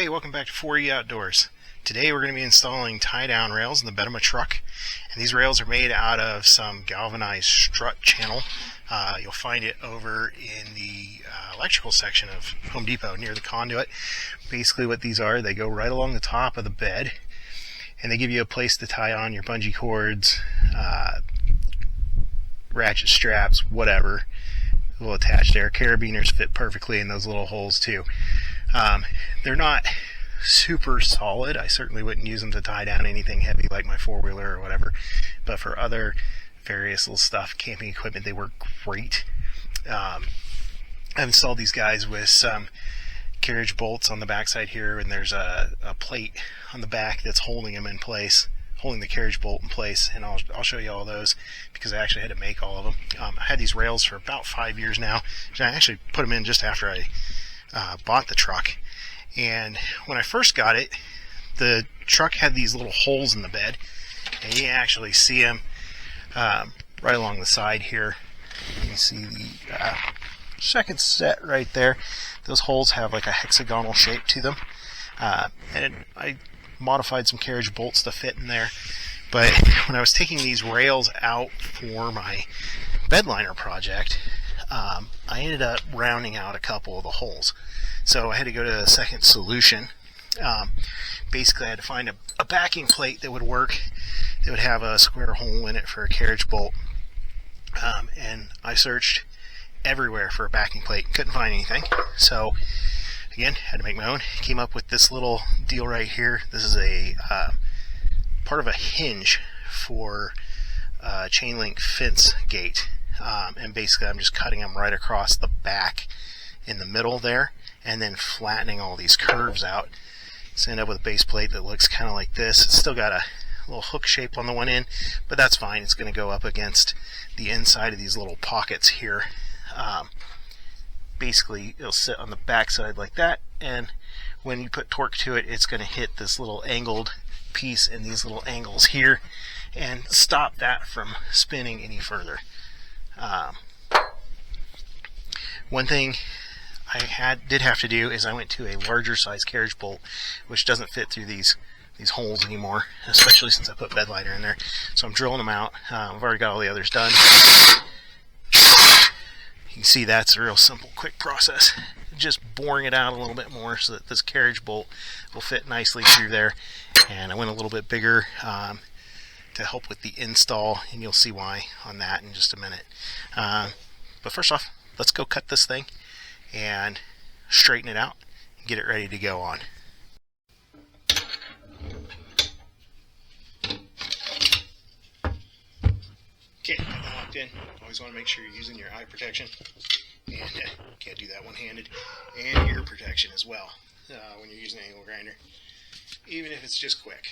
Hey, welcome back to 4E Outdoors. Today we're going to be installing tie-down rails in the bed of my truck. And these rails are made out of some galvanized strut channel. You'll find it over in the electrical section of Home Depot near the conduit. Basically what these are, they go right along the top of the bed and they give you a place to tie on your bungee cords, ratchet straps, whatever. Will attach there. Carabiners fit perfectly in those little holes too. They're not super solid. I certainly wouldn't use them to tie down anything heavy like my four-wheeler or whatever, but for other various little stuff, camping equipment, they work great. I've installed these guys with some carriage bolts on the backside here, and there's a plate on the back that's holding them in place, holding the carriage bolt in place, and I'll show you all those because I actually had to make all of them. I had these rails for about 5 years now. I actually put them in just after I bought the truck, and when I first got it, the truck had these little holes in the bed, and you actually see them right along the side here. You can see the second set right there. Those holes have like a hexagonal shape to them, and I modified some carriage bolts to fit in there. But when I was taking these rails out for my bed liner project, I ended up rounding out a couple of the holes. So I had to go to a second solution. Basically I had to find a backing plate that would work, that would have a square hole in it for a carriage bolt. And I searched everywhere for a backing plate, couldn't find anything. So again, had to make my own. Came up with this little deal right here. This is a part of a hinge for chain link fence gate. And basically I'm just cutting them right across the back in the middle there, and then flattening all these curves out. So end up with a base plate that looks kind of like this. It's still got a little hook shape on the one end, but that's fine. It's going to go up against the inside of these little pockets here. Basically it'll sit on the back side like that, and when you put torque to it, it's going to hit this little angled piece in these little angles here and stop that from spinning any further. One thing I did have to do is I went to a larger size carriage bolt, which doesn't fit through these holes anymore, especially since I put bed liner in there. So I'm drilling them out. I've already got all the others done. You can see that's a real simple, quick process. Just boring it out a little bit more so that this carriage bolt will fit nicely through there. And I went a little bit bigger to help with the install, and you'll see why on that in just a minute. But first off, let's go cut this thing and straighten it out and get it ready to go on. Okay, locked in. Always want to make sure you're using your eye protection, and can't do that one-handed, and ear protection as well when you're using an angle grinder, even if it's just quick.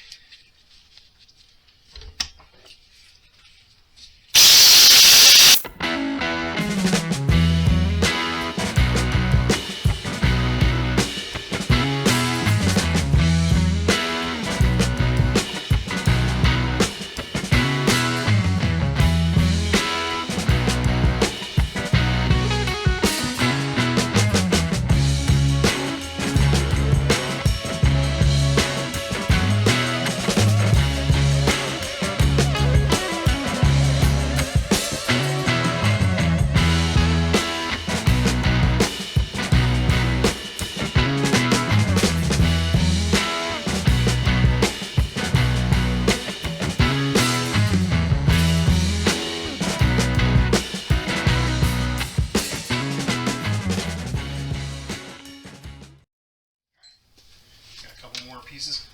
Pieces,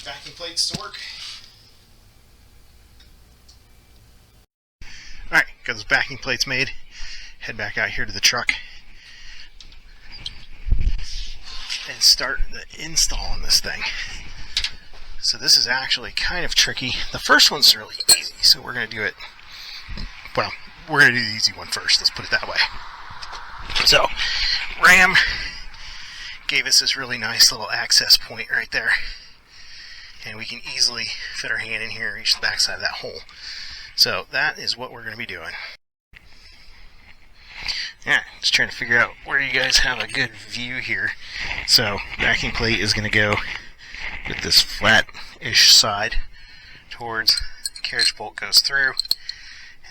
backing plates to work. Alright, got those backing plates made. Head back out here to the truck and start the install on this thing. So this is actually kind of tricky. The first one's really easy, so we're going to do it, well, we're going to do the easy one first, let's put it that way. So, ram gave us this really nice little access point right there, and we can easily fit our hand in here and reach the back side of that hole. So that is what we're going to be doing. Yeah, just trying to figure out where you guys have a good view here. So, backing plate is going to go with this flat-ish side towards the carriage bolt, goes through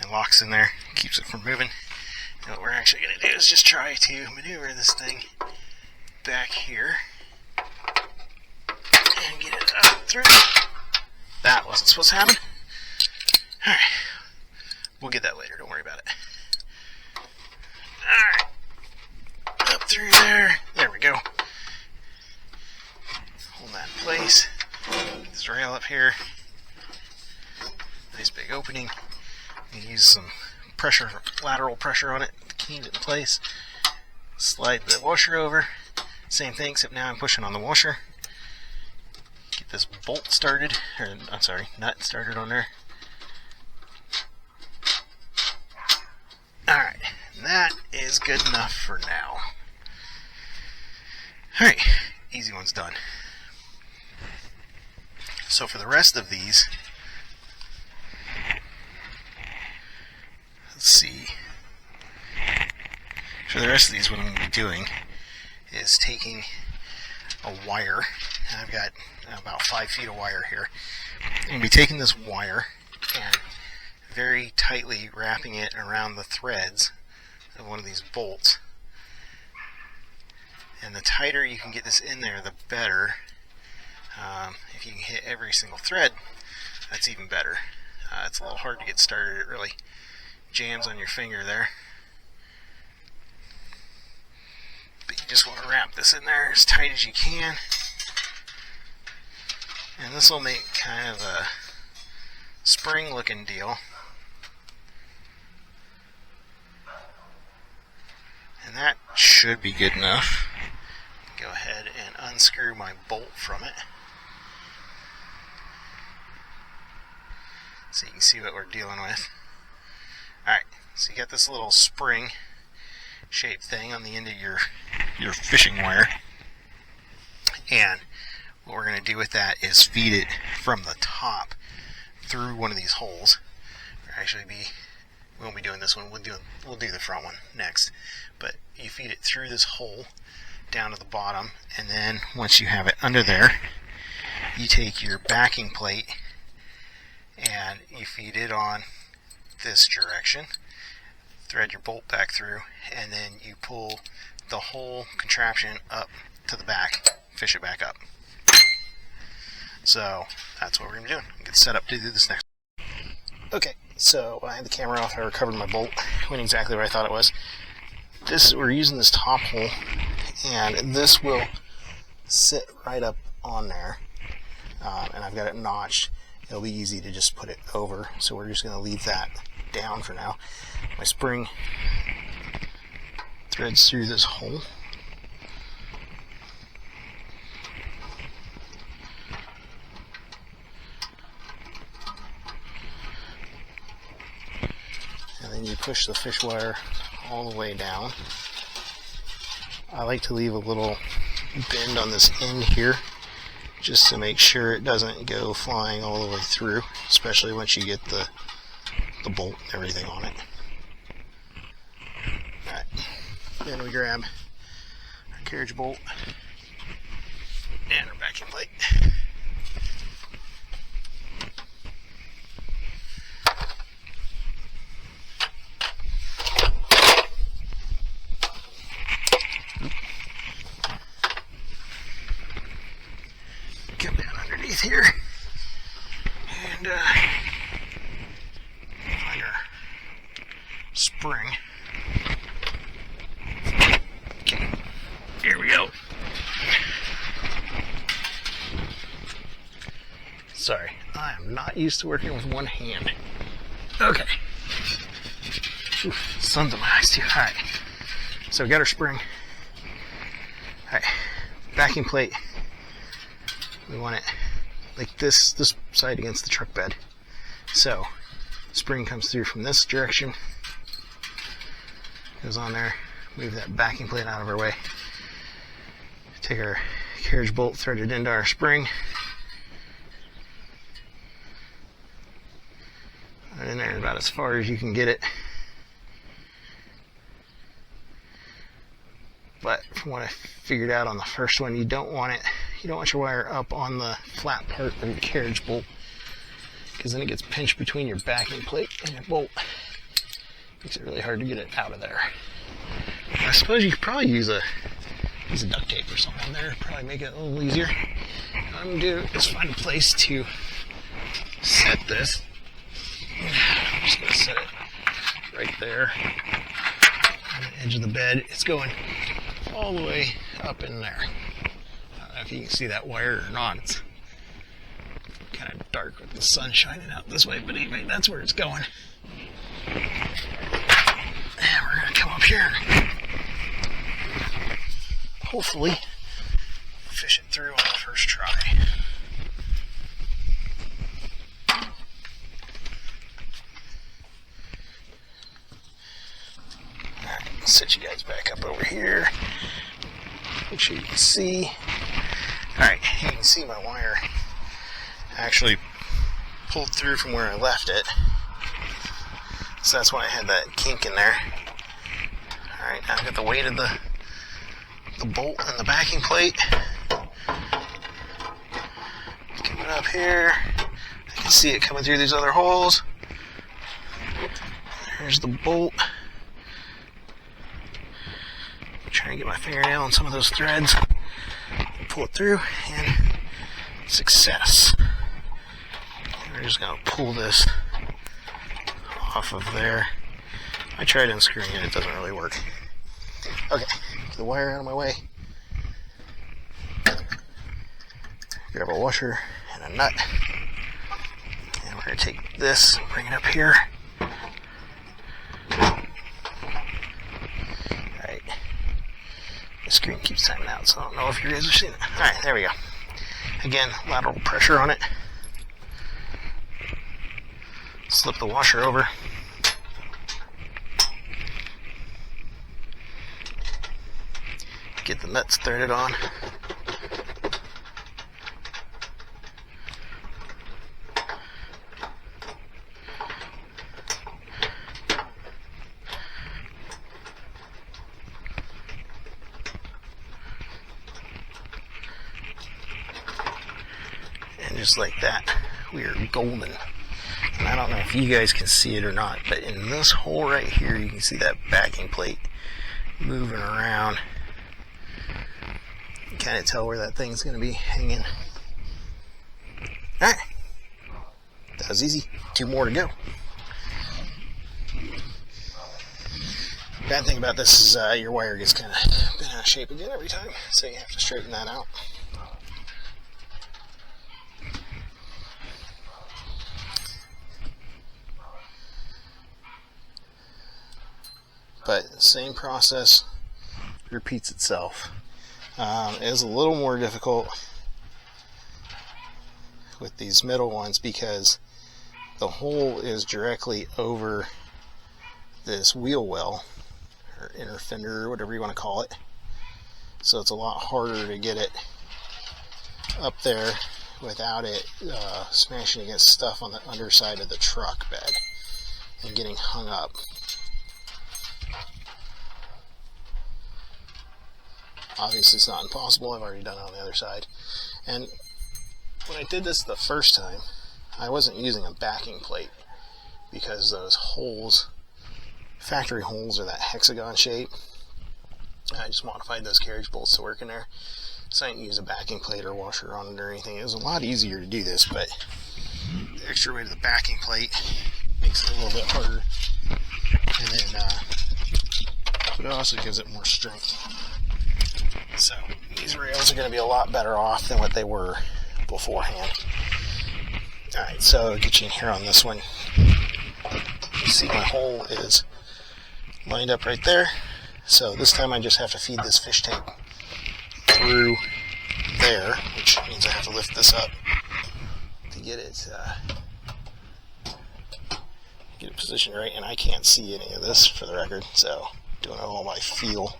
and locks in there, keeps it from moving. And what we're actually going to do is just try to maneuver this thing back here and get it up through. That wasn't supposed to happen. Alright, we'll get that later, don't worry about it. Alright, up through there. There we go. Hold that in place. Get this rail up here. Nice big opening. Use some pressure, lateral pressure on it to keep it in place. Slide the washer over. Same thing, except now I'm pushing on the washer. Get this bolt started, or I'm sorry, nut started on there. Alright, that is good enough for now. Alright, easy one's done. So for the rest of these, let's see. For the rest of these, what I'm going to be doing is taking a wire, and I've got about 5 feet of wire here. I'm going to be taking this wire and very tightly wrapping it around the threads of one of these bolts. And the tighter you can get this in there, the better. If you can hit every single thread, that's even better. It's a little hard to get started. It really jams on your finger there. But you just want to wrap this in there as tight as you can. And this will make kind of a spring looking deal. And that should be good enough. Go ahead and unscrew my bolt from it, so you can see what we're dealing with. Alright, so you got this little spring shaped thing on the end of your fishing wire, and what we're going to do with that is feed it from the top through one of these holes. We won't be doing this one, we'll do the front one next. But you feed it through this hole down to the bottom, and then once you have it under there, you take your backing plate and you feed it on this direction, thread your bolt back through, and then you pull the whole contraption up to the back, fish it back up. So that's what we're going to do. Get set up to do this next. Okay, so when I had the camera off, I recovered my bolt. Went exactly where I thought it was. We're using this top hole, and this will sit right up on there, and I've got it notched. It'll be easy to just put it over, so we're just going to leave that down for now. My spring threads through this hole. And then you push the fish wire all the way down. I like to leave a little bend on this end here, just to make sure it doesn't go flying all the way through, especially once you get the bolt and everything on it. Alright, then we grab our carriage bolt and our backing plate. Come down underneath here and find our spring. Okay, here we go. Sorry, I am not used to working with one hand. Okay. Oof, sun's in my eyes too. Alright, so we got our spring. Alright, backing plate. We want it like this side against the truck bed. So, spring comes through from this direction, goes on there, move that backing plate out of our way. Take our carriage bolt, thread it into our spring. Right in there about as far as you can get it. from what I figured out on the first one, you don't want your wire up on the flat part of your carriage bolt, because then it gets pinched between your backing plate and your bolt. Makes it really hard to get it out of there. I suppose you could probably use a piece of duct tape or something there, probably make it a little easier. What I'm gonna do is find a place to set this. I'm just gonna set it right there on the edge of the bed. It's going all the way up in there. I don't know if you can see that wire or not. It's kind of dark with the sun shining out this way, but anyway, that's where it's going. And we're going to come up here and hopefully fish it through on the first try. Alright, set you guys back up over here. Make sure you can see. Alright, you can see my wire actually pulled through from where I left it. So that's why I had that kink in there. Alright, now I've got the weight of the bolt and the backing plate. Coming up here. I can see it coming through these other holes. There's the bolt. I'm trying to get my fingernail on some of those threads. Pull it through, and success. We're just going to pull this off of there. I tried unscrewing it, it doesn't really work. Okay, get the wire out of my way. Grab a washer and a nut. And we're going to take this and bring it up here. Alright. The screen keeps timing out, so I don't know if you guys are seeing it. Alright, there we go. Again, lateral pressure on it. Slip the washer over. Get the nuts threaded on. And just like that, we are golden. And I don't know if you guys can see it or not, but in this hole right here, you can see that backing plate moving around. You kind of tell where that thing's going to be hanging. Alright, that was easy. 2 more to go. Bad thing about this is your wire gets kind of bent out of shape again every time, so you have to straighten that out. But same process repeats itself. It is a little more difficult with these middle ones because the hole is directly over this wheel well or inner fender or whatever you want to call it. So it's a lot harder to get it up there without it smashing against stuff on the underside of the truck bed and getting hung up. Obviously it's not impossible, I've already done it on the other side. And when I did this the first time, I wasn't using a backing plate because those holes, factory holes, are that hexagon shape. I just modified those carriage bolts to work in there. So I didn't use a backing plate or washer on it or anything. It was a lot easier to do this, but the extra weight of the backing plate makes it a little bit harder. And then, but it also gives it more strength. So these rails are going to be a lot better off than what they were beforehand. Alright, so I'll get you in here on this one. You see my hole is lined up right there. So this time I just have to feed this fish tank through there, which means I have to lift this up to get it positioned right. And I can't see any of this for the record, so doing it all by feel.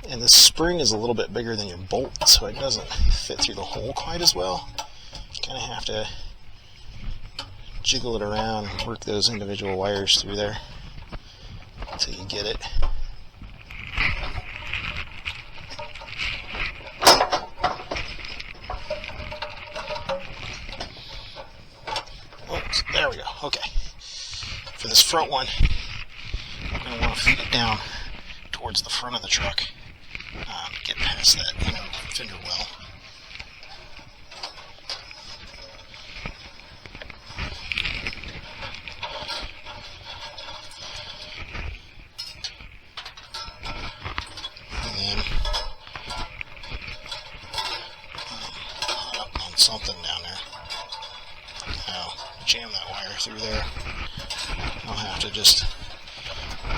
And the spring is a little bit bigger than your bolt, so it doesn't fit through the hole quite as well. You kind of have to jiggle it around and work those individual wires through there until you get it. this front one, I'm going to want to feed it down towards the front of the truck, get past that fender well. And then up on something down there. I'll jam that wire through there. I'll have to just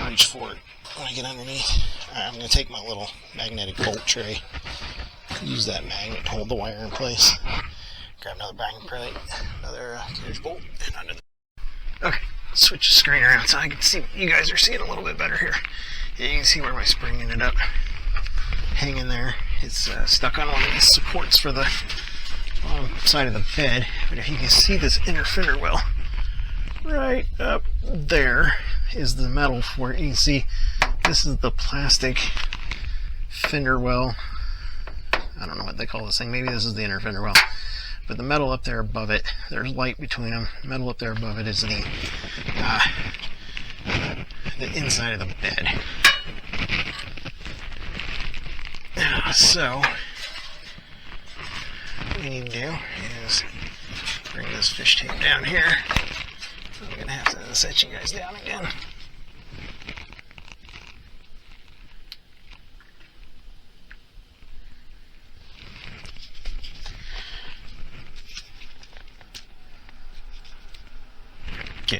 reach for it when I get underneath. Alright, I'm going to take my little magnetic bolt tray, use that magnet to hold the wire in place, grab another backing plate, another carriage bolt, and under the... Okay, switch the screen around so I can see, you guys are seeing a little bit better here. Yeah, you can see where my spring ended up hanging there. It's stuck on one of these supports for the bottom side of the bed, but if you can see this inner fender well, right up there is the metal for it. You can see this is the plastic fender well. I don't know what they call this thing. Maybe this is the inner fender well. But the metal up there above it, there's light between them. The metal up there above it is the inside of the bed. So what we need to do is bring this fish tape down here. I'm going to have to set you guys down again. Okay.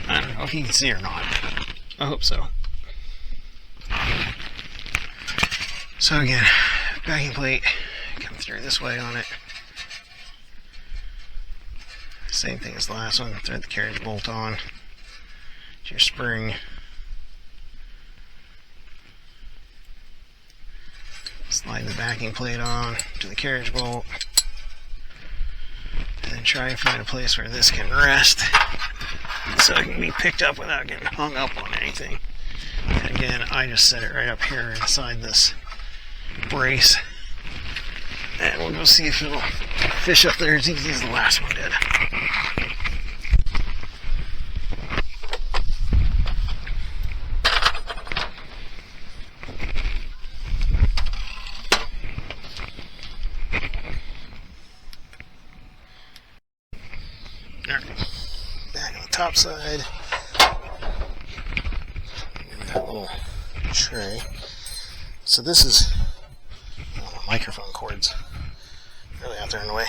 I don't know if you can see or not. I hope so. So again, backing plate, come through this way on it. Same thing as the last one, thread the carriage bolt on to your spring. Slide the backing plate on to the carriage bolt. And then try and find a place where this can rest so it can be picked up without getting hung up on anything. And again, I just set it right up here inside this brace. And we'll go see if it'll fish up there as easy as the last one did. Alright, back on the top side. That little tray. So this is microphone cords really out there in the way.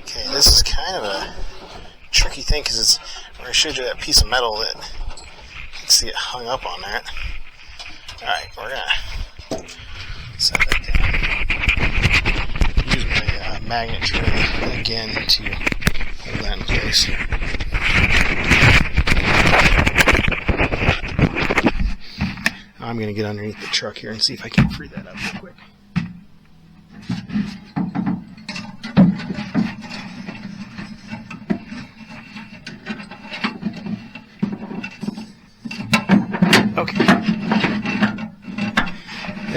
Okay, this is kind of a tricky thing because it's where I showed you that piece of metal that you can see it hung up on that. Alright, we're gonna set that down. Use my magnet tray again to hold that in place. I'm going to get underneath the truck here and see if I can free that up real quick.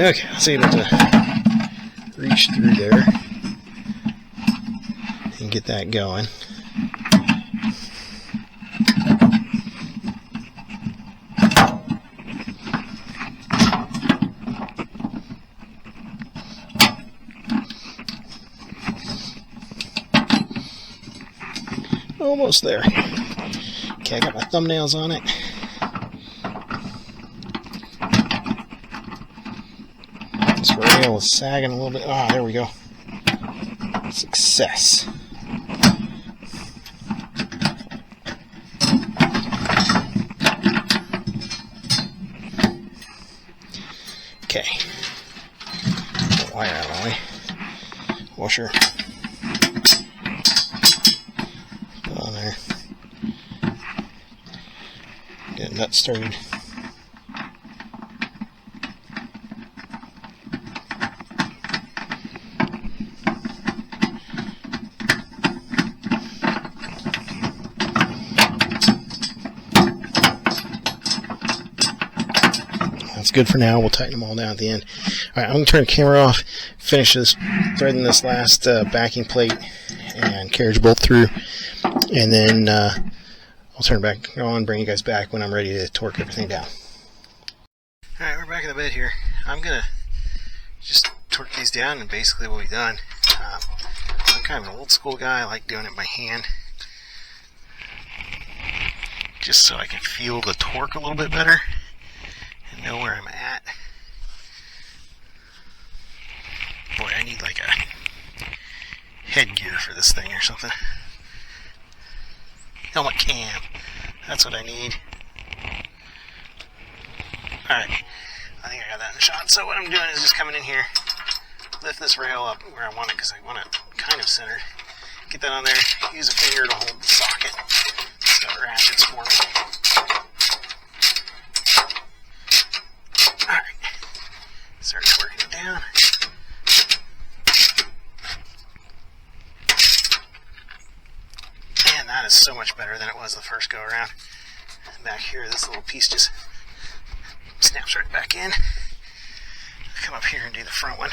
Okay, I was able to reach through there and get that going. Almost there. Okay, I got my thumbnails on it. This rail is sagging a little bit. Ah, there we go. Success. Okay. Get the wire out of the way. Washer. On there. Get that started. that's good for now. We'll tighten them all down at the end. Alright, I'm going to turn the camera off, finish this, threading this last backing plate and carriage bolt through, and then I'll turn it back on, bring you guys back when I'm ready to torque everything down. Alright, we're back in the bed here. I'm going to just torque these down and basically we'll be done. I'm kind of an old school guy. I like doing it by hand, just so I can feel the torque a little bit better and know where I'm at. Boy, I need like a headgear for this thing or something. Helmet cam. That's what I need. Alright, I think I got that in the shot. So what I'm doing is just coming in here, lift this rail up where I want it because I want it kind of centered. Get that on there, use a finger to hold the socket so it ratchets for me. Alright, start working it down. And that is so much better than it was the first go around. Back here, this little piece just snaps right back in. Come up here and do the front one.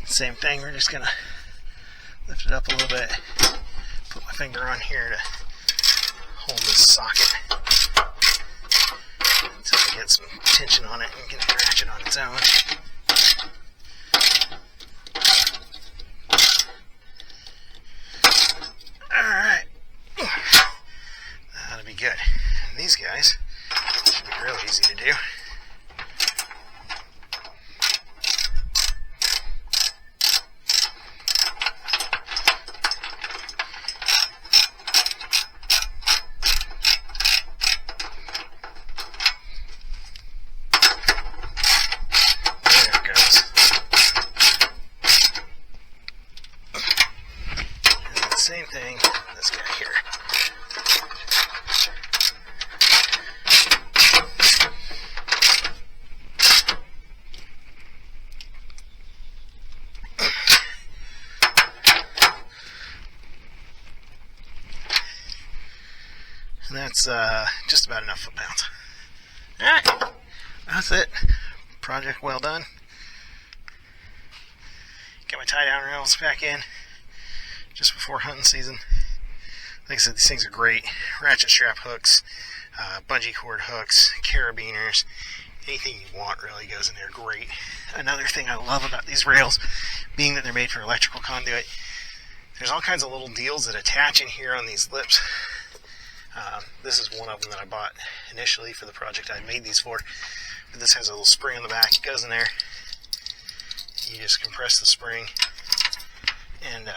Same thing, we're just going to lift it up a little bit, put my finger on here to hold this socket until I get some tension on it and get it ratchet on its own. Alright, that'll be good. And these guys should be real easy to do. Same thing, this guy here. And that's just about enough foot-pounds. Alright, that's it. Project well done. Got my tie-down rails back in just before hunting season. Like I said, these things are great. Ratchet strap hooks, bungee cord hooks, carabiners, anything you want really goes in there great. Another thing I love about these rails, being that they're made for electrical conduit, there's all kinds of little deals that attach in here on these lips. This is one of them that I bought initially for the project I made these for. But this has a little spring on the back. It goes in there. You just compress the spring and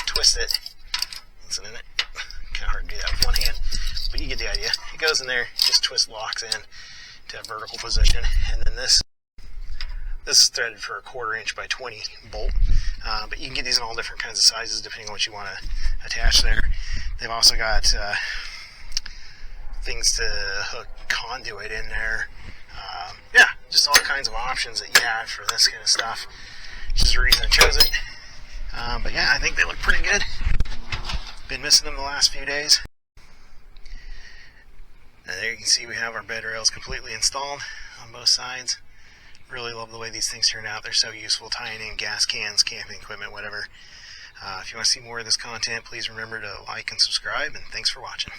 twist it. Listen in it. Kind of hard to do that with one hand, but you get the idea. It goes in there, just twist locks in to a vertical position, and then this is threaded for a 1/4 inch by 20 bolt. But you can get these in all different kinds of sizes depending on what you want to attach there. They've also got things to hook conduit in there. Yeah, just all kinds of options that you have for this kind of stuff. Which is the reason I chose it. But yeah, I think they look pretty good. Been missing them the last few days. And there you can see we have our bed rails completely installed on both sides. Really love the way these things turn out. They're so useful, tying in gas cans, camping equipment, whatever. If you want to see more of this content, please remember to like and subscribe, and thanks for watching.